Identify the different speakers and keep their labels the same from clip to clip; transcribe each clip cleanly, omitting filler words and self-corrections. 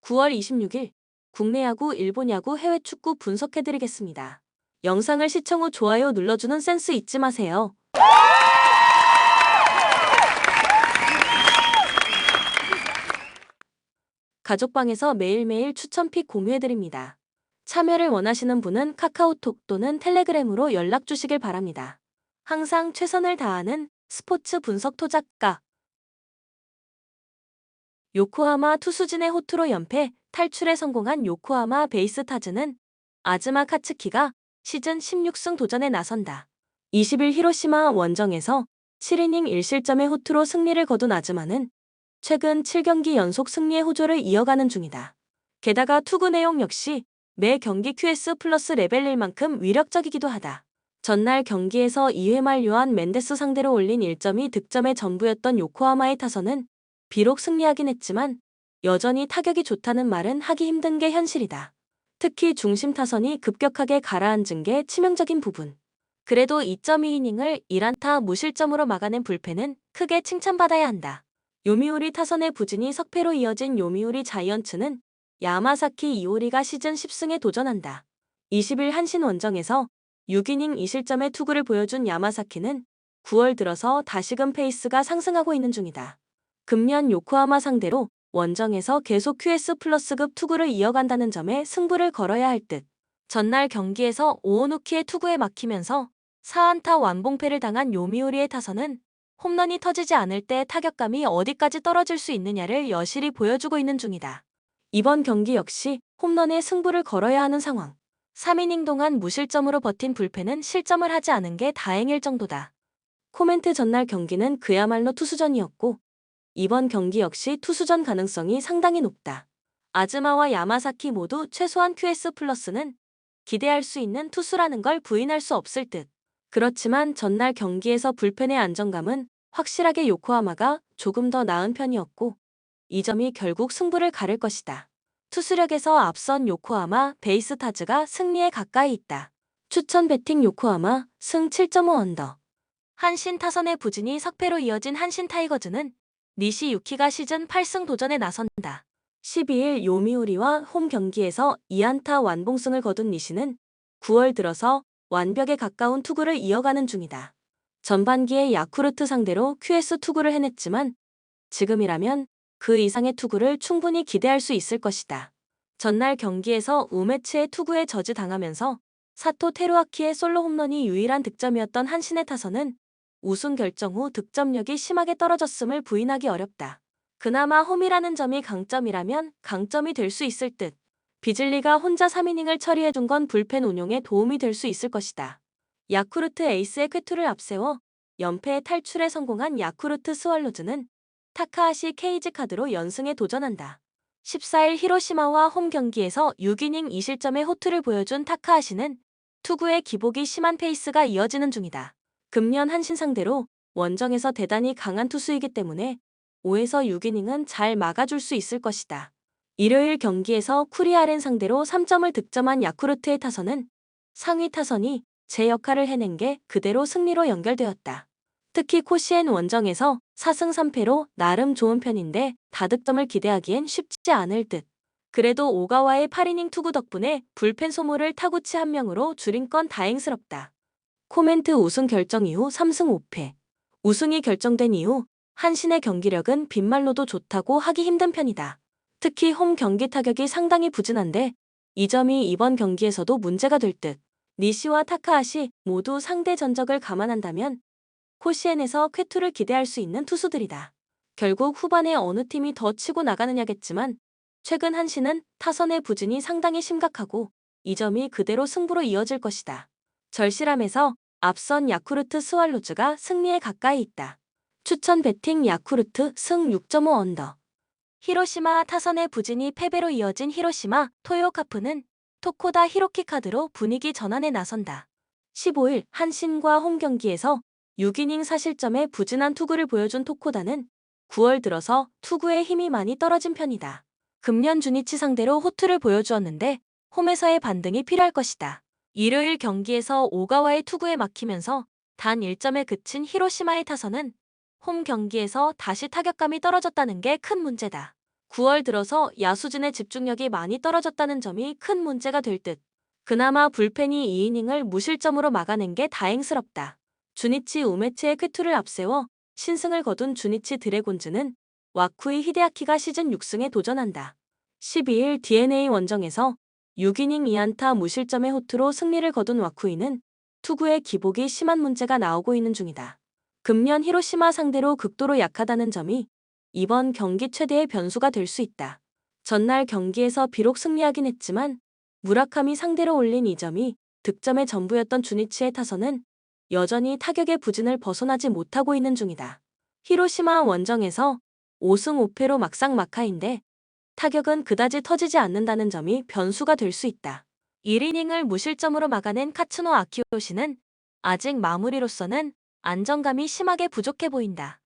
Speaker 1: 9월 26일 국내 야구, 일본 야구, 해외 축구 분석해드리겠습니다. 영상을 시청 후 좋아요 눌러주는 센스 잊지 마세요. 가족방에서 매일매일 추천픽 공유해드립니다. 참여를 원하시는 분은 카카오톡 또는 텔레그램으로 연락 주시길 바랍니다. 항상 최선을 다하는 스포츠 분석 토작가 요코하마 투수진의 호투로 연패 탈출에 성공한 요코하마 베이스타즈는 아즈마 카츠키가 시즌 16승 도전에 나선다. 20일 히로시마 원정에서 7이닝 1실점의 호투로 승리를 거둔 아즈마는 최근 7경기 연속 승리의 호조를 이어가는 중이다. 게다가 투구 내용 역시 매 경기 QS 플러스 레벨일 만큼 위력적이기도 하다. 전날 경기에서 2회 말 요한 멘데스 상대로 올린 1점이 득점의 전부였던 요코하마의 타선은 비록 승리하긴 했지만 여전히 타격이 좋다는 말은 하기 힘든 게 현실이다. 특히 중심 타선이 급격하게 가라앉은 게 치명적인 부분. 그래도 2.2이닝을 1안타 무실점으로 막아낸 불펜은 크게 칭찬받아야 한다. 요미우리 타선의 부진이 석패로 이어진 요미우리 자이언츠는 야마사키 이오리가 시즌 10승에 도전한다. 20일 한신 원정에서 6이닝 2실점의 투구를 보여준 야마사키는 9월 들어서 다시금 페이스가 상승하고 있는 중이다. 금년 요코하마 상대로 원정에서 계속 QS 플러스급 투구를 이어간다는 점에 승부를 걸어야 할 듯. 전날 경기에서 오오누키의 투구에 막히면서 4안타 완봉패를 당한 요미우리의 타선은 홈런이 터지지 않을 때 타격감이 어디까지 떨어질 수 있느냐를 여실히 보여주고 있는 중이다. 이번 경기 역시 홈런에 승부를 걸어야 하는 상황. 3이닝 동안 무실점으로 버틴 불펜은 실점을 하지 않은 게 다행일 정도다. 코멘트 전날 경기는 그야말로 투수전이었고 이번 경기 역시 투수전 가능성이 상당히 높다. 아즈마와 야마사키 모두 최소한 QS 플러스는 기대할 수 있는 투수라는 걸 부인할 수 없을 듯. 그렇지만 전날 경기에서 불펜의 안정감은 확실하게 요코하마가 조금 더 나은 편이었고 이 점이 결국 승부를 가를 것이다. 투수력에서 앞선 요코하마 베이스타즈가 승리에 가까이 있다. 추천 배팅 요코하마 승 7.5 언더. 한신 타선의 부진이 석패로 이어진 한신 타이거즈는 니시 유키가 시즌 8승 도전에 나선다. 12일 요미우리와 홈 경기에서 2안타 완봉승을 거둔 니시는 9월 들어서 완벽에 가까운 투구를 이어가는 중이다. 전반기에 야쿠르트 상대로 QS 투구를 해냈지만 지금이라면 그 이상의 투구를 충분히 기대할 수 있을 것이다. 전날 경기에서 우메츠의 투구에 저지당하면서 사토 테루아키의 솔로 홈런이 유일한 득점이었던 한신의 타선은 우승 결정 후 득점력이 심하게 떨어졌음을 부인하기 어렵다. 그나마 홈이라는 점이 강점이라면 강점이 될 수 있을 듯. 비즐리가 혼자 3이닝을 처리해준 건 불펜 운용에 도움이 될 수 있을 것이다. 야쿠르트 에이스의 쾌투를 앞세워 연패에 탈출에 성공한 야쿠르트 스왈로즈는 타카하시 케이지 카드로 연승에 도전한다. 14일 히로시마와 홈 경기에서 6이닝 2실점의 호투를 보여준 타카하시는 투구의 기복이 심한 페이스가 이어지는 중이다. 금년 한신 상대로 원정에서 대단히 강한 투수이기 때문에 5에서 6이닝은 잘 막아줄 수 있을 것이다. 일요일 경기에서 쿠리아렌 상대로 3점을 득점한 야쿠르트의 타선은 상위 타선이 제 역할을 해낸 게 그대로 승리로 연결되었다. 특히 코시엔 원정에서 4승 3패로 나름 좋은 편인데 다득점을 기대하기엔 쉽지 않을 듯. 그래도 오가와의 8이닝 투구 덕분에 불펜 소모를 타구치 1명으로 줄인 건 다행스럽다. 코멘트 우승 결정 이후 3승 5패. 우승이 결정된 이후 한신의 경기력은 빈말로도 좋다고 하기 힘든 편이다. 특히 홈 경기 타격이 상당히 부진한데 이 점이 이번 경기에서도 문제가 될 듯. 니시와 타카하시 모두 상대 전적을 감안한다면 코시엔에서 쾌투를 기대할 수 있는 투수들이다. 결국 후반에 어느 팀이 더 치고 나가느냐겠지만 최근 한신은 타선의 부진이 상당히 심각하고 이 점이 그대로 승부로 이어질 것이다. 절실함에서 앞선 야쿠르트 스왈로즈가 승리에 가까이 있다. 추천 배팅 야쿠르트 승 6.5 언더. 히로시마 타선의 부진이 패배로 이어진 히로시마 토요카프는 토코다 히로키 카드로 분위기 전환에 나선다. 15일 한신과 홈 경기에서 6이닝 4실점의 부진한 투구를 보여준 토코다는 9월 들어서 투구에 힘이 많이 떨어진 편이다. 금년 주니치 상대로 호투를 보여주었는데 홈에서의 반등이 필요할 것이다. 일요일 경기에서 오가와의 투구에 막히면서 단 1점에 그친 히로시마의 타선은 홈 경기에서 다시 타격감이 떨어졌다는 게 큰 문제다. 9월 들어서 야수진의 집중력이 많이 떨어졌다는 점이 큰 문제가 될 듯. 그나마 불펜이 2이닝을 무실점으로 막아낸 게 다행스럽다. 주니치 우메츠의 쾌투를 앞세워 신승을 거둔 주니치 드래곤즈는 와쿠이 히데아키가 시즌 6승에 도전한다. 12일 DNA 원정에서 6이닝 2안타 무실점의 호투로 승리를 거둔 와쿠이는 투구의 기복이 심한 문제가 나오고 있는 중이다. 금년 히로시마 상대로 극도로 약하다는 점이 이번 경기 최대의 변수가 될 수 있다. 전날 경기에서 비록 승리하긴 했지만 무라카미 상대로 올린 2점이 득점의 전부였던 주니치의 타선은 여전히 타격의 부진을 벗어나지 못하고 있는 중이다. 히로시마 원정에서 5승 5패로 막상막하인데 타격은 그다지 터지지 않는다는 점이 변수가 될 수 있다. 1이닝을 무실점으로 막아낸 카츠노 아키요시는 아직 마무리로서는 안정감이 심하게 부족해 보인다.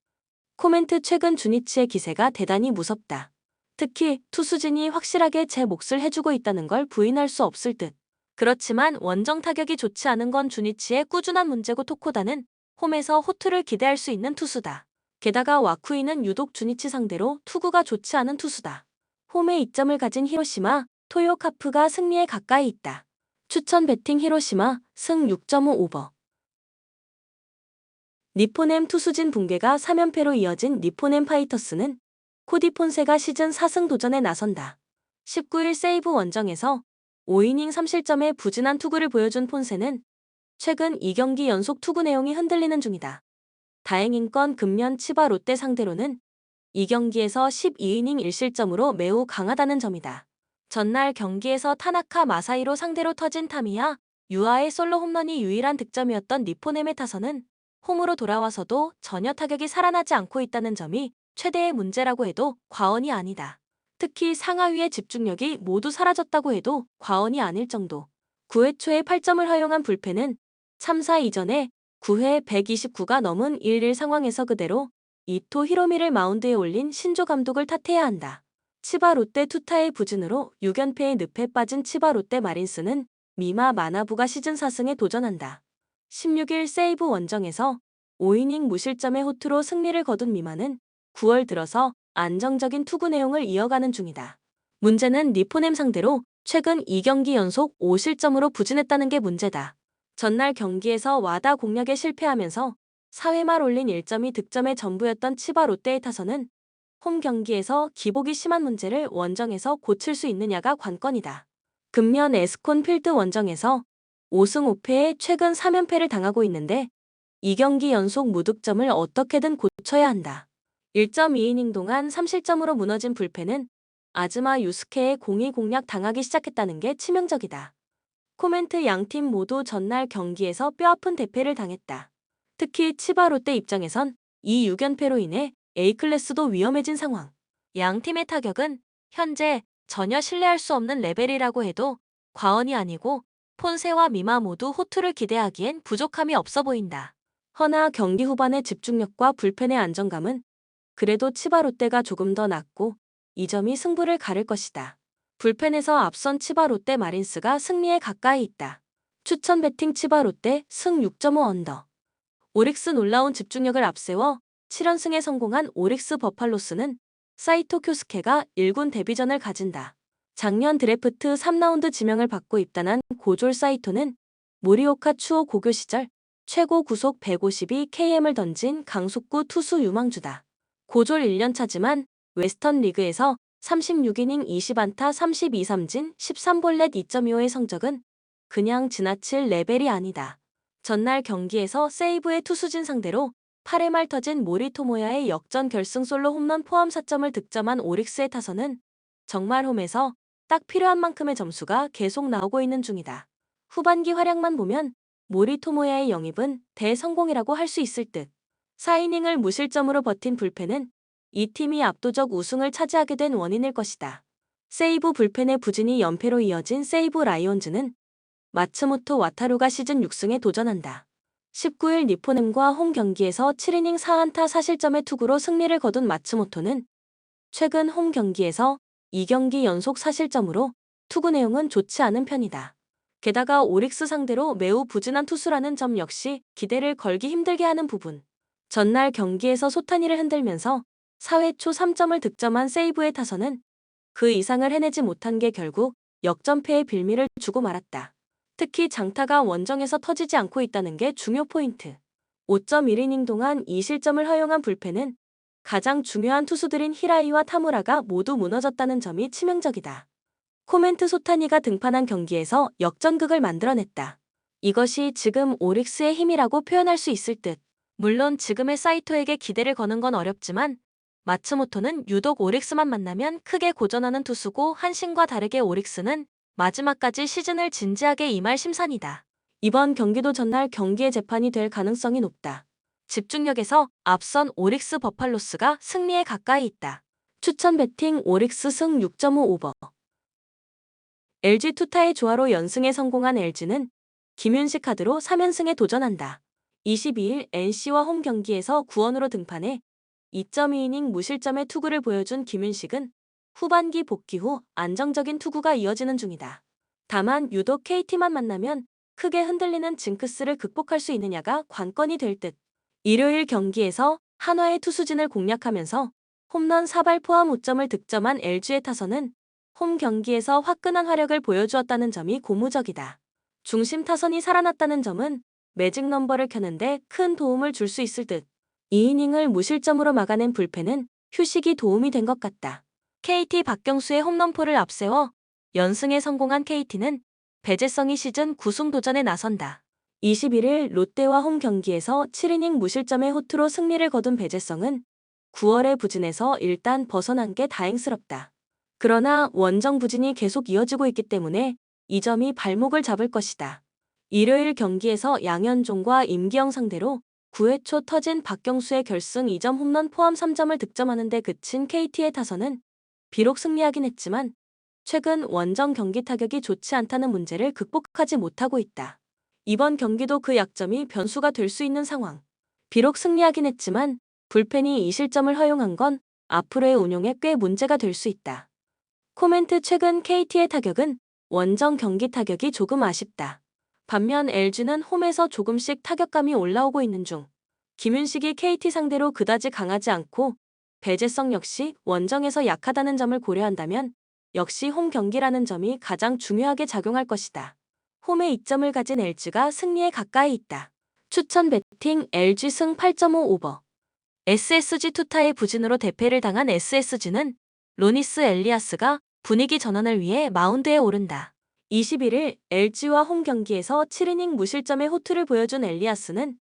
Speaker 1: 코멘트 최근 주니치의 기세가 대단히 무섭다. 특히 투수진이 확실하게 제 몫을 해주고 있다는 걸 부인할 수 없을 듯. 그렇지만 원정 타격이 좋지 않은 건 주니치의 꾸준한 문제고 토코다는 홈에서 호투를 기대할 수 있는 투수다. 게다가 와쿠이는 유독 주니치 상대로 투구가 좋지 않은 투수다. 홈에 이점을 가진 히로시마, 토요카프가 승리에 가까이 있다. 추천 배팅 히로시마, 승 6.5 오버. 니포넴 투수진 붕괴가 3연패로 이어진 니포넴 파이터스는 코디 폰세가 시즌 4승 도전에 나선다. 19일 세이브 원정에서 5이닝 3실점의 부진한 투구를 보여준 폰세는 최근 2경기 연속 투구 내용이 흔들리는 중이다. 다행인 건 금년 치바 롯데 상대로는 2경기에서 12이닝 1실점으로 매우 강하다는 점이다. 전날 경기에서 타나카 마사이로 상대로 터진 타미야, 유아의 솔로 홈런이 유일한 득점이었던 니포넴의 타선은 홈으로 돌아와서도 전혀 타격이 살아나지 않고 있다는 점이 최대의 문제라고 해도 과언이 아니다. 특히 상하위의 집중력이 모두 사라졌다고 해도 과언이 아닐 정도. 9회 초에 8점을 허용한 불펜은 참사 이전에 9회 129가 넘은 1-1 상황에서 그대로 이토 히로미를 마운드에 올린 신조 감독을 탓해야 한다. 치바 롯데 투타의 부진으로 6연패의 늪에 빠진 치바 롯데 마린스는 미마 마나부가 시즌 4승에 도전한다. 16일 세이브 원정에서 5이닝 무실점의 호투로 승리를 거둔 미마는 9월 들어서 안정적인 투구 내용을 이어가는 중이다. 문제는 니포넴 상대로 최근 2경기 연속 5실점으로 부진했다는 게 문제다. 전날 경기에서 와다 공략에 실패하면서 4회 말 올린 1점이 득점의 전부였던 치바 롯데의 타선은 홈 경기에서 기복이 심한 문제를 원정에서 고칠 수 있느냐가 관건이다. 금년 에스콘 필드 원정에서 5승 5패에 최근 3연패를 당하고 있는데 2경기 연속 무득점을 어떻게든 고쳐야 한다. 1.2이닝 동안 3실점으로 무너진 불펜은 아즈마 유스케의 공이 공략 당하기 시작했다는 게 치명적이다. 코멘트 양팀 모두 전날 경기에서 뼈아픈 대패를 당했다. 특히 치바 롯데 입장에선 이 6연패로 인해 A클래스도 위험해진 상황. 양팀의 타격은 현재 전혀 신뢰할 수 없는 레벨이라고 해도 과언이 아니고 폰세와 미마 모두 호투를 기대하기엔 부족함이 없어 보인다. 허나 경기 후반의 집중력과 불펜의 안정감은 그래도 치바 롯데가 조금 더 낫고 이 점이 승부를 가를 것이다. 불펜에서 앞선 치바 롯데 마린스가 승리에 가까이 있다. 추천 배팅 치바 롯데 승 6.5 언더. 오릭스 놀라운 집중력을 앞세워 7연승에 성공한 오릭스 버팔로스는 사이토 쿄스케가 1군 데뷔전을 가진다. 작년 드래프트 3라운드 지명을 받고 입단한 고졸 사이토는 모리오카 추호 고교 시절 최고 구속 152km을 던진 강속구 투수 유망주다. 고졸 1년차지만 웨스턴 리그에서 36이닝 20안타 32삼진 13볼넷 2.25의 성적은 그냥 지나칠 레벨이 아니다. 전날 경기에서 세이브의 투수진 상대로 8회 말 터진 모리토모야의 역전 결승 솔로 홈런 포함 4점을 득점한 오릭스의 타선은 정말 홈에서 딱 필요한 만큼의 점수가 계속 나오고 있는 중이다. 후반기 활약만 보면 모리토모야의 영입은 대성공이라고 할 수 있을 듯. 4이닝을 무실점으로 버틴 불펜은 이 팀이 압도적 우승을 차지하게 된 원인일 것이다. 세이브 불펜의 부진이 연패로 이어진 세이브 라이온즈는 마츠모토 와타루가 시즌 6승에 도전한다. 19일 니포넴과 홈 경기에서 7이닝 4안타 4실점의 투구로 승리를 거둔 마츠모토는 최근 홈 경기에서 2경기 연속 4실점으로 투구 내용은 좋지 않은 편이다. 게다가 오릭스 상대로 매우 부진한 투수라는 점 역시 기대를 걸기 힘들게 하는 부분. 전날 경기에서 소타니를 흔들면서 4회 초 3점을 득점한 세이브의 타선은 그 이상을 해내지 못한 게 결국 역전패의 빌미를 주고 말았다. 특히 장타가 원정에서 터지지 않고 있다는 게 중요 포인트. 5.1이닝 동안 2실점을 허용한 불펜은 가장 중요한 투수들인 히라이와 타무라가 모두 무너졌다는 점이 치명적이다. 코멘트 소타니가 등판한 경기에서 역전극을 만들어냈다. 이것이 지금 오릭스의 힘이라고 표현할 수 있을 듯. 물론 지금의 사이토에게 기대를 거는 건 어렵지만 마츠모토는 유독 오릭스만 만나면 크게 고전하는 투수고 한신과 다르게 오릭스는 마지막까지 시즌을 진지하게 임할 심산이다. 이번 경기도 전날 경기의 재판이 될 가능성이 높다. 집중력에서 앞선 오릭스 버팔로스가 승리에 가까이 있다. 추천 배팅 오릭스 승 6.5 오버. LG 투타의 조화로 연승에 성공한 LG는 김윤식 카드로 3연승에 도전한다. 22일 NC와 홈 경기에서 구원으로 등판해 2.2이닝 무실점의 투구를 보여준 김윤식은 후반기 복귀 후 안정적인 투구가 이어지는 중이다. 다만 유독 KT만 만나면 크게 흔들리는 징크스를 극복할 수 있느냐가 관건이 될 듯. 일요일 경기에서 한화의 투수진을 공략하면서 홈런 4발 포함 5점을 득점한 LG의 타선은 홈 경기에서 화끈한 화력을 보여주었다는 점이 고무적이다. 중심 타선이 살아났다는 점은 매직 넘버를 켜는데 큰 도움을 줄 수 있을 듯. 2이닝을 무실점으로 막아낸 불펜은 휴식이 도움이 된 것 같다. KT 박경수의 홈런포를 앞세워 연승에 성공한 KT는 배재성이 시즌 9승 도전에 나선다. 21일 롯데와 홈 경기에서 7이닝 무실점의 호투로 승리를 거둔 배재성은 9월의 부진에서 일단 벗어난 게 다행스럽다. 그러나 원정 부진이 계속 이어지고 있기 때문에 이 점이 발목을 잡을 것이다. 일요일 경기에서 양현종과 임기영 상대로 9회 초 터진 박경수의 결승 2점 홈런 포함 3점을 득점하는 데 그친 KT의 타선은 비록 승리하긴 했지만 최근 원정 경기 타격이 좋지 않다는 문제를 극복하지 못하고 있다. 이번 경기도 그 약점이 변수가 될 수 있는 상황. 비록 승리하긴 했지만 불펜이 2실점을 허용한 건 앞으로의 운용에 꽤 문제가 될 수 있다. 코멘트 최근 KT의 타격은 원정 경기 타격이 조금 아쉽다. 반면 LG는 홈에서 조금씩 타격감이 올라오고 있는 중. 김윤식이 KT 상대로 그다지 강하지 않고 배재성 역시 원정에서 약하다는 점을 고려한다면 역시 홈 경기라는 점이 가장 중요하게 작용할 것이다. 홈에 이점을 가진 LG가 승리에 가까이 있다. 추천 배팅 LG 승 8.5 오버. SSG 투타의 부진으로 대패를 당한 SSG는 로니스 엘리아스가 분위기 전환을 위해 마운드에 오른다. 21일 LG와 홈 경기에서 7이닝 무실점의 호투를 보여준 엘리아스는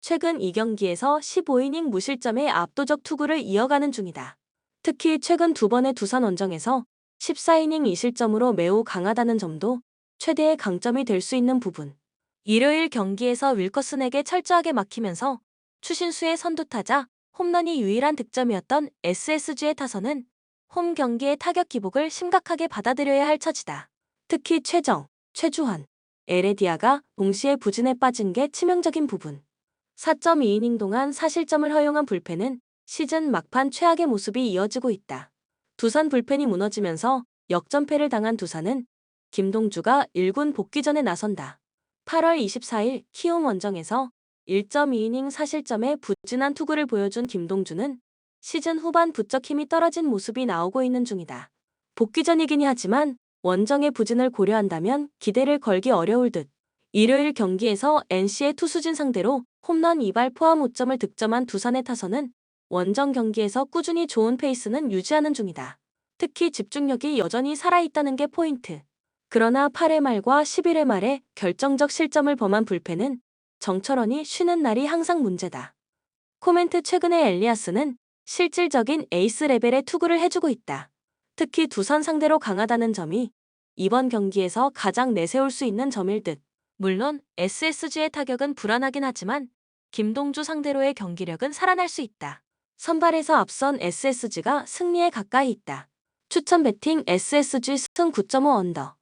Speaker 1: 최근 2경기에서 15이닝 무실점의 압도적 투구를 이어가는 중이다. 특히 최근 2번의 두산 원정에서 14이닝 2실점으로 매우 강하다는 점도 최대의 강점이 될 수 있는 부분. 일요일 경기에서 윌커슨에게 철저하게 막히면서 추신수의 선두타자 홈런이 유일한 득점이었던 SSG의 타선은 홈 경기의 타격 기복을 심각하게 받아들여야 할 처지다. 특히 최정, 최주환, 에레디아가 동시에 부진에 빠진 게 치명적인 부분. 4.2이닝 동안 4실점을 허용한 불펜은 시즌 막판 최악의 모습이 이어지고 있다. 두산 불펜이 무너지면서 역전패를 당한 두산은 김동주가 1군 복귀전에 나선다. 8월 24일 키움 원정에서 1.2이닝 4실점의 부진한 투구를 보여준 김동주는 시즌 후반 부쩍 힘이 떨어진 모습이 나오고 있는 중이다. 복귀전이긴 하지만 원정의 부진을 고려한다면 기대를 걸기 어려울 듯. 일요일 경기에서 NC의 투수진 상대로 홈런 2발 포함 5점을 득점한 두산의 타선은 원정 경기에서 꾸준히 좋은 페이스는 유지하는 중이다. 특히 집중력이 여전히 살아있다는 게 포인트. 그러나 8회 말과 11회 말에 결정적 실점을 범한 불펜은 정철원이 쉬는 날이 항상 문제다. 코멘트 최근에 엘리아스는 실질적인 에이스 레벨의 투구를 해주고 있다. 특히 두산 상대로 강하다는 점이 이번 경기에서 가장 내세울 수 있는 점일 듯. 물론 SSG의 타격은 불안하긴 하지만 김동주 상대로의 경기력은 살아날 수 있다. 선발에서 앞선 SSG가 승리에 가까이 있다. 추천 배팅 SSG 승 9.5 언더.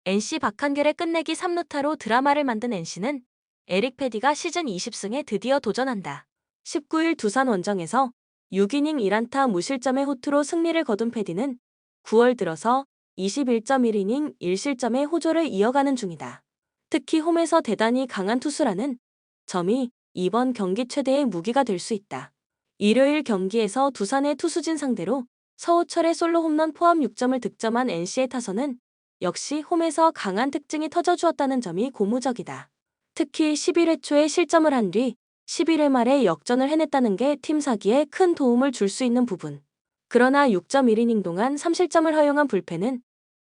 Speaker 1: NC 박한결의 끝내기 3루타로 드라마를 만든 NC는 에릭 패디가 시즌 20승에 드디어 도전한다. 19일 두산 원정에서 6이닝 1안타 무실점의 호투로 승리를 거둔 패디는 9월 들어서 21.1이닝 1실점의 호조를 이어가는 중이다. 특히 홈에서 대단히 강한 투수라는 점이 이번 경기 최대의 무기가 될 수 있다. 일요일 경기에서 두산의 투수진 상대로 서우철의 솔로 홈런 포함 6점을 득점한 NC의 타선은 역시 홈에서 강한 특징이 터져주었다는 점이 고무적이다. 특히 11회 초에 실점을 한 뒤 11회 말에 역전을 해냈다는 게 팀 사기에 큰 도움을 줄 수 있는 부분. 그러나 6.1이닝 동안 3실점을 허용한 불펜은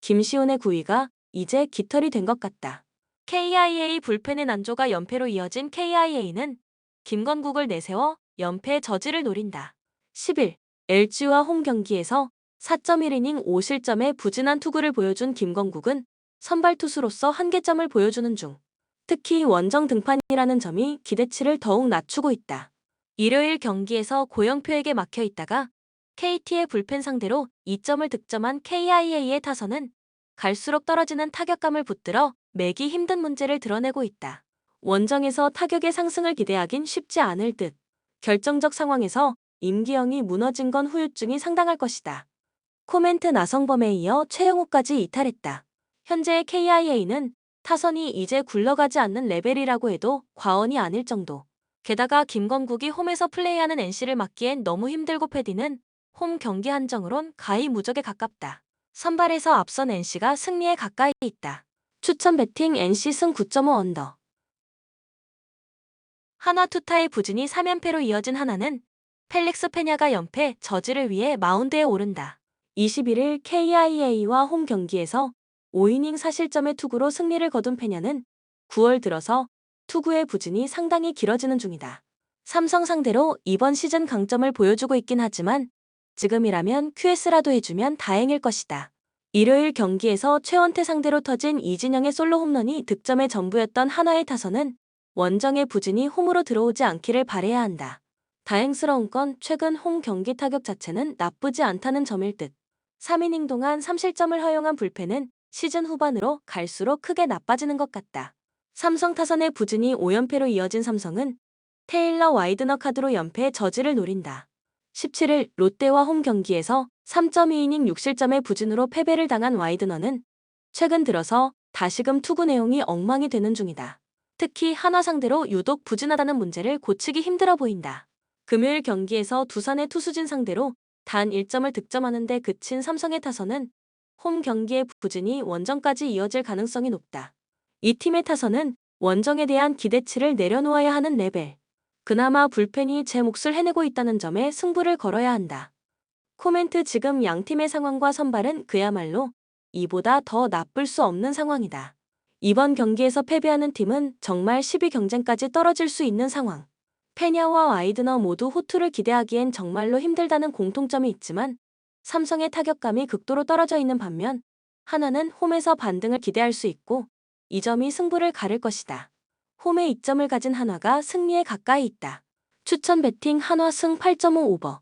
Speaker 1: 김시훈의 구위가 이제 깃털이 된 것 같다. KIA 불펜의 난조가 연패로 이어진 KIA는 김건국을 내세워 연패 저지를 노린다. 10일 LG와 홈 경기에서 4.1이닝 5실점의 부진한 투구를 보여준 김건국은 선발 투수로서 한계점을 보여주는 중. 특히 원정 등판이라는 점이 기대치를 더욱 낮추고 있다. 일요일 경기에서 고영표에게 막혀 있다가 KT의 불펜 상대로 2점을 득점한 KIA의 타선은 갈수록 떨어지는 타격감을 붙들어 매기 힘든 문제를 드러내고 있다. 원정에서 타격의 상승을 기대하긴 쉽지 않을 듯. 결정적 상황에서 임기영이 무너진 건 후유증이 상당할 것이다. 코멘트 나성범에 이어 최영우까지 이탈했다. 현재 KIA는 타선이 이제 굴러가지 않는 레벨이라고 해도 과언이 아닐 정도. 게다가 김건국이 홈에서 플레이하는 NC를 막기엔 너무 힘들고 패디는 홈 경기 한정으론 가히 무적에 가깝다. 선발에서 앞선 NC가 승리에 가까이 있다. 추천 배팅 NC 승 9.5 언더. 한화 투타의 부진이 3연패로 이어진 하나는 펠릭스 페냐가 연패 저지를 위해 마운드에 오른다. 21일 KIA와 홈 경기에서 5이닝 4실점의 투구로 승리를 거둔 페냐는 9월 들어서 투구의 부진이 상당히 길어지는 중이다. 삼성 상대로 이번 시즌 강점을 보여주고 있긴 하지만 지금이라면 QS라도 해주면 다행일 것이다. 일요일 경기에서 최원태 상대로 터진 이진영의 솔로 홈런이 득점의 전부였던 한화의 타선은 원정의 부진이 홈으로 들어오지 않기를 바라야 한다. 다행스러운 건 최근 홈 경기 타격 자체는 나쁘지 않다는 점일 듯. 3이닝 동안 3실점을 허용한 불펜은 시즌 후반으로 갈수록 크게 나빠지는 것 같다. 삼성 타선의 부진이 5연패로 이어진 삼성은 테일러 와이드너 카드로 연패 저지를 노린다. 17일 롯데와 홈 경기에서 3.2이닝 6실점의 부진으로 패배를 당한 와이드너는 최근 들어서 다시금 투구 내용이 엉망이 되는 중이다. 특히 한화 상대로 유독 부진하다는 문제를 고치기 힘들어 보인다. 금요일 경기에서 두산의 투수진 상대로 단 1점을 득점하는 데 그친 삼성의 타선은 홈 경기의 부진이 원정까지 이어질 가능성이 높다. 이 팀의 타선은 원정에 대한 기대치를 내려놓아야 하는 레벨. 그나마 불펜이 제 몫을 해내고 있다는 점에 승부를 걸어야 한다. 코멘트 지금 양팀의 상황과 선발은 그야말로 이보다 더 나쁠 수 없는 상황이다. 이번 경기에서 패배하는 팀은 정말 10위 경쟁까지 떨어질 수 있는 상황. 페냐와 와이드너 모두 호투를 기대하기엔 정말로 힘들다는 공통점이 있지만 삼성의 타격감이 극도로 떨어져 있는 반면 하나는 홈에서 반등을 기대할 수 있고 이 점이 승부를 가를 것이다. 홈에 이점을 가진 한화가 승리에 가까이 있다. 추천 배팅 한화 승 8.5 오버.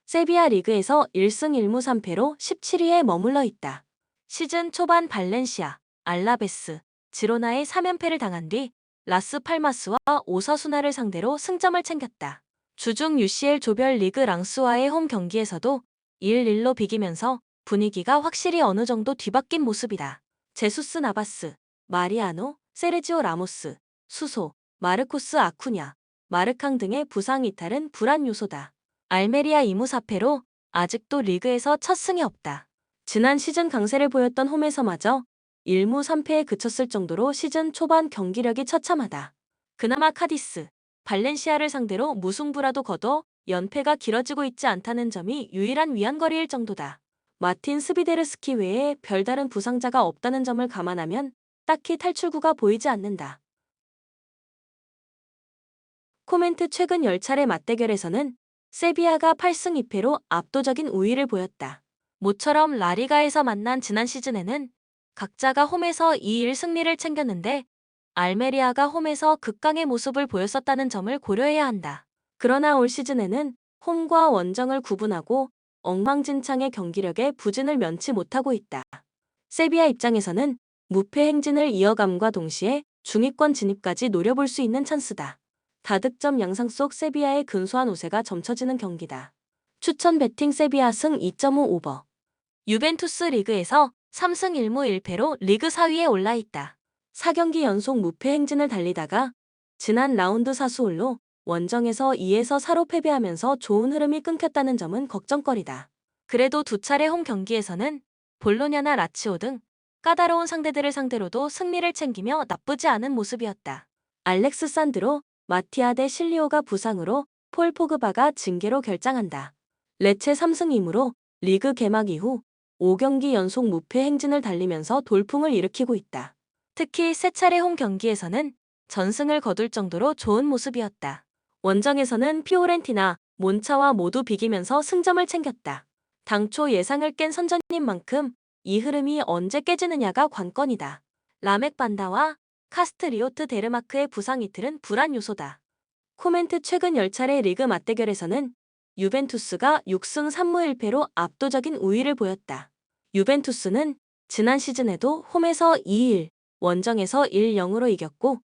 Speaker 1: 세비야 리그에서 1승 1무 3패로 17위에 머물러 있다. 시즌 초반 발렌시아, 알라베스, 지로나의 3연패를 당한 뒤 라스팔마스와 오사수나를 상대로 승점을 챙겼다. 주중 UCL 조별 리그 랑스와의 홈 경기에서도 1-1로 비기면서 분위기가 확실히 어느 정도 뒤바뀐 모습이다. 제수스 나바스, 마리아노, 세르지오 라모스, 수소, 마르코스 아쿠냐, 마르캉 등의 부상 이탈은 불안 요소다. 알메리아 2무 4패로 아직도 리그에서 첫 승이 없다. 지난 시즌 강세를 보였던 홈에서마저 1무 3패에 그쳤을 정도로 시즌 초반 경기력이 처참하다. 그나마 카디스, 발렌시아를 상대로 무승부라도 거둬 연패가 길어지고 있지 않다는 점이 유일한 위안거리일 정도다. 마틴 스비데르스키 외에 별다른 부상자가 없다는 점을 감안하면 딱히 탈출구가 보이지 않는다. 코멘트 최근 10차례 맞대결에서는 세비야가 8승 2패로 압도적인 우위를 보였다. 모처럼 라리가에서 만난 지난 시즌에는 각자가 홈에서 2-1 승리를 챙겼는데 알메리아가 홈에서 극강의 모습을 보였었다는 점을 고려해야 한다. 그러나 올 시즌에는 홈과 원정을 구분하고 엉망진창의 경기력에 부진을 면치 못하고 있다. 세비야 입장에서는 무패 행진을 이어감과 동시에 중위권 진입까지 노려볼 수 있는 찬스다. 다득점 양상 속 세비야의 근소한 우세가 점쳐지는 경기다. 추천 배팅 세비야 승 2.5 오버. 유벤투스 리그에서 3승 1무 1패로 리그 4위에 올라있다. 4경기 연속 무패 행진을 달리다가 지난 라운드 사수홀로 원정에서 2에서 4로 패배하면서 좋은 흐름이 끊겼다는 점은 걱정거리다. 그래도 두 차례 홈 경기에서는 볼로냐나 라치오 등 까다로운 상대들을 상대로도 승리를 챙기며 나쁘지 않은 모습이었다. 알렉스 산드로, 마티아 데 실리오가 부상으로 폴 포그바가 징계로 결장한다. 레체 3승 2무로 리그 개막 이후 5경기 연속 무패 행진을 달리면서 돌풍을 일으키고 있다. 특히 세 차례 홈 경기에서는 전승을 거둘 정도로 좋은 모습이었다. 원정에서는 피오렌티나, 몬차와 모두 비기면서 승점을 챙겼다. 당초 예상을 깬 선전인 만큼 이 흐름이 언제 깨지느냐가 관건이다. 라멕 반다와 카스트리오트 데르마크의 부상 이틀은 불안 요소다. 코멘트 최근 10차례 리그 맞대결에서는 유벤투스가 6승 3무 1패로 압도적인 우위를 보였다. 유벤투스는 지난 시즌에도 홈에서 2-1, 원정에서 1-0으로 이겼고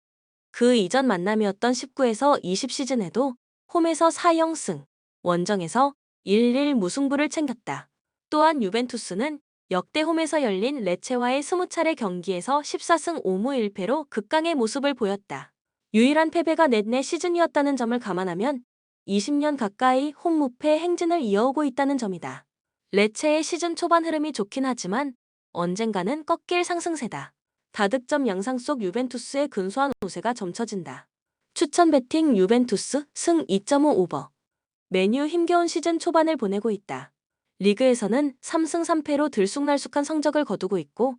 Speaker 1: 그 이전 만남이었던 19에서 20 시즌에도 홈에서 4-0승, 원정에서 1-1 무승부를 챙겼다. 또한 유벤투스는 역대 홈에서 열린 레체와의 20차례 경기에서 14승 5무 1패로 극강의 모습을 보였다. 유일한 패배가 넷내 시즌이었다는 점을 감안하면 20년 가까이 홈 무패 행진을 이어오고 있다는 점이다. 레체의 시즌 초반 흐름이 좋긴 하지만 언젠가는 꺾일 상승세다. 다득점 양상 속 유벤투스의 근소한 우세가 점쳐진다. 추천 배팅 유벤투스 승 2.5 오버. 메뉴 힘겨운 시즌 초반을 보내고 있다. 리그에서는 3승 3패로 들쑥날쑥한 성적을 거두고 있고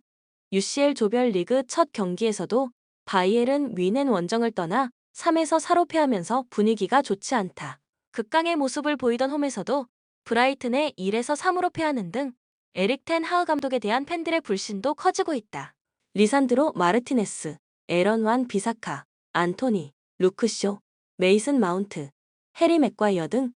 Speaker 1: UCL 조별리그 첫 경기에서도 바이에른 뮌헨 원정을 떠나 3에서 4로 패하면서 분위기가 좋지 않다. 극강의 모습을 보이던 홈에서도 브라이튼에 1에서 3으로 패하는 등 에릭 텐 하흐 감독에 대한 팬들의 불신도 커지고 있다. 리산드로 마르티네스, 에런 완 비사카, 안토니, 루크쇼, 메이슨 마운트, 해리 맥과이어 등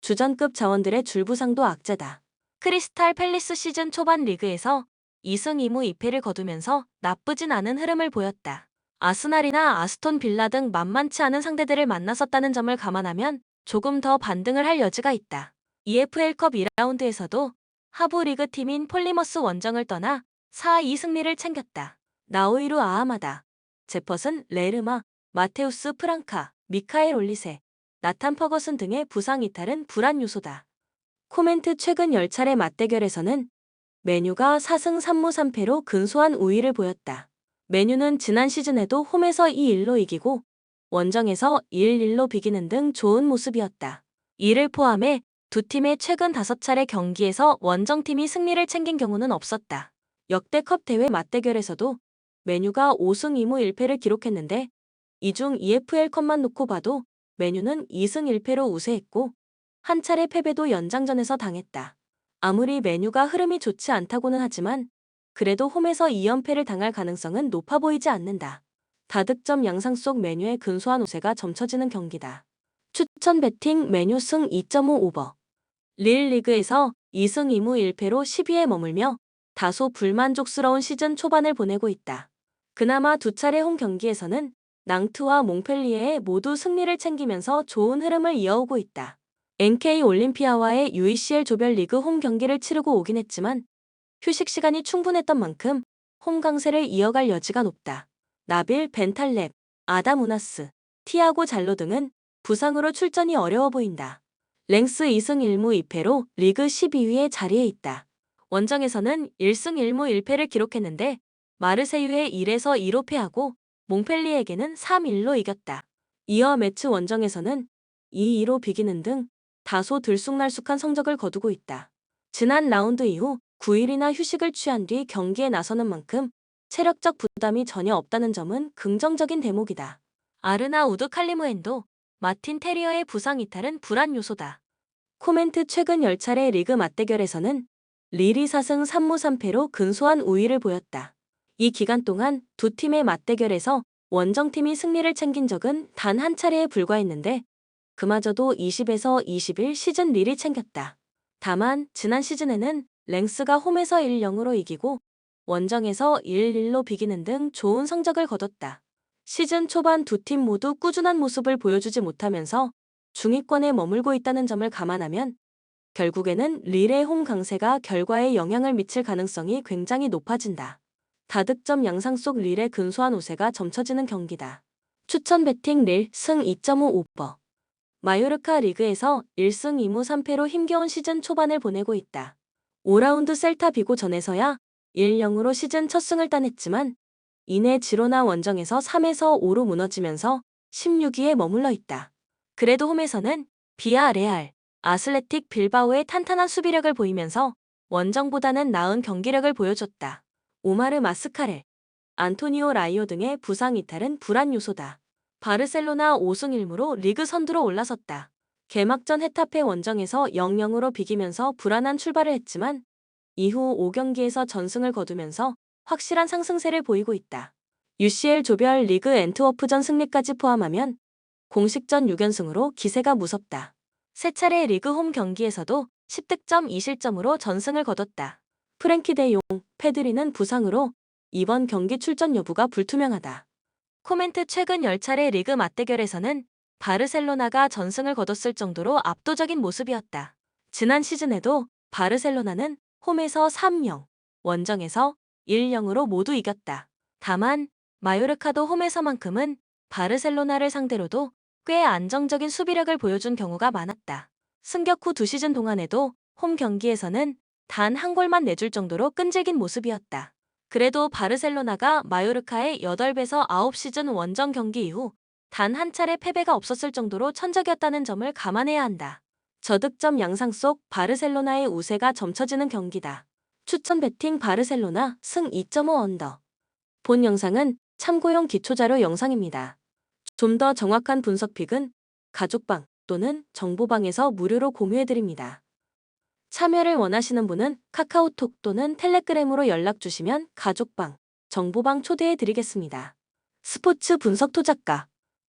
Speaker 1: 주전급 자원들의 줄부상도 악재다. 크리스탈 팰리스 시즌 초반 리그에서 2승 2무 2패를 거두면서 나쁘진 않은 흐름을 보였다. 아스날이나 아스톤 빌라 등 만만치 않은 상대들을 만났었다는 점을 감안하면 조금 더 반등을 할 여지가 있다. EFL컵 2라운드에서도 하부 리그 팀인 폴리머스 원정을 떠나 4-2 승리를 챙겼다. 나우이루 아하마다, 제퍼슨 레르마, 마테우스 프랑카, 미카엘 올리세, 나탄 퍼거슨 등의 부상 이탈은 불안 요소다. 코멘트 최근 10차례 맞대결에서는 메뉴가 4승 3무 3패로 근소한 우위를 보였다. 메뉴는 지난 시즌에도 홈에서 2-1로 이기고 원정에서 1-1로 비기는 등 좋은 모습이었다. 이를 포함해 두 팀의 최근 5차례 경기에서 원정팀이 승리를 챙긴 경우는 없었다. 역대컵 대회 맞대결에서도 메뉴가 5승 2무 1패를 기록했는데 이 중 EFL컵만 놓고 봐도 메뉴는 2승 1패로 우세했고 한 차례 패배도 연장전에서 당했다. 아무리 메뉴가 흐름이 좋지 않다고는 하지만 그래도 홈에서 2연패를 당할 가능성은 높아 보이지 않는다. 다득점 양상 속 메뉴의 근소한 우세가 점쳐지는 경기다. 추천 배팅 메뉴 승 2.5 오버. 릴 리그에서 2승 2무 1패로 10위에 머물며 다소 불만족스러운 시즌 초반을 보내고 있다. 그나마 두 차례 홈 경기에서는 낭트와 몽펠리에에 모두 승리를 챙기면서 좋은 흐름을 이어오고 있다. NK 올림피아와의 UECL 조별리그 홈 경기를 치르고 오긴 했지만 휴식 시간이 충분했던 만큼 홈 강세를 이어갈 여지가 높다. 나빌 벤탈렙, 아담 우나스, 티아고 잘로 등은 부상으로 출전이 어려워 보인다. 랭스 2승 1무 2패로 리그 12위에 자리해 있다. 원정에서는 1승 1무 1패를 기록했는데 마르세유에 1에서 2로 패하고 몽펠리에게는 3-1로 이겼다. 이어 매츠 원정에서는 2-2로 비기는 등 다소 들쑥날쑥한 성적을 거두고 있다. 지난 라운드 이후 9일이나 휴식을 취한 뒤 경기에 나서는 만큼 체력적 부담이 전혀 없다는 점은 긍정적인 대목이다. 아르나 우드 칼리무엔도 마틴 테리어의 부상 이탈은 불안 요소다. 코멘트 최근 10차례 리그 맞대결에서는 릴이 4승 3무 3패로 근소한 우위를 보였다. 이 기간 동안 두 팀의 맞대결에서 원정팀이 승리를 챙긴 적은 단 한 차례에 불과했는데 그마저도 20에서 21 시즌 릴이 챙겼다. 다만 지난 시즌에는 랭스가 홈에서 1-0으로 이기고 원정에서 1-1로 비기는 등 좋은 성적을 거뒀다. 시즌 초반 두 팀 모두 꾸준한 모습을 보여주지 못하면서 중위권에 머물고 있다는 점을 감안하면 결국에는 릴의 홈 강세가 결과에 영향을 미칠 가능성이 굉장히 높아진다. 다득점 양상 속 릴의 근소한 우세가 점쳐지는 경기다. 추천 배팅 릴 승 2.5 오버. 마요르카 리그에서 1승 2무 3패로 힘겨운 시즌 초반을 보내고 있다. 5라운드 셀타 비고 전에서야 1-0으로 시즌 첫 승을 따냈지만 이내 지로나 원정에서 3에서 5로 무너지면서 16위에 머물러 있다. 그래도 홈에서는 비아레알, 아슬레틱 빌바오의 탄탄한 수비력을 보이면서 원정보다는 나은 경기력을 보여줬다. 오마르 마스카렐, 안토니오 라이오 등의 부상 이탈은 불안 요소다. 바르셀로나 5승 1무로 리그 선두로 올라섰다. 개막전 헤타페 원정에서 0-0으로 비기면서 불안한 출발을 했지만 이후 5경기에서 전승을 거두면서 확실한 상승세를 보이고 있다. UCL 조별 리그 앤트워프전 승리까지 포함하면 공식전 6연승으로 기세가 무섭다. 세 차례 리그 홈 경기에서도 10득점 2실점으로 전승을 거뒀다. 프랭키 데 용, 페드리는 부상으로 이번 경기 출전 여부가 불투명하다. 코멘트 최근 10차례 리그 맞대결에서는 바르셀로나가 전승을 거뒀을 정도로 압도적인 모습이었다. 지난 시즌에도 바르셀로나는 홈에서 3-0, 원정에서 1-0으로 모두 이겼다. 다만 마요르카도 홈에서만큼은 바르셀로나를 상대로도 꽤 안정적인 수비력을 보여준 경우가 많았다. 승격 후 2시즌 동안에도 홈 경기에서는 단 한 골만 내줄 정도로 끈질긴 모습이었다. 그래도 바르셀로나가 마요르카의 8배에서 9시즌 원정 경기 이후 단 한 차례 패배가 없었을 정도로 천적이었다는 점을 감안해야 한다. 저득점 양상 속 바르셀로나의 우세가 점쳐지는 경기다. 추천 배팅 바르셀로나 승 2.5 언더. 본 영상은 참고용 기초자료 영상입니다. 좀 더 정확한 분석 픽은 가족방 또는 정보방에서 무료로 공유해드립니다. 참여를 원하시는 분은 카카오톡 또는 텔레그램으로 연락 주시면 가족방, 정보방 초대해드리겠습니다. 스포츠 분석 토작가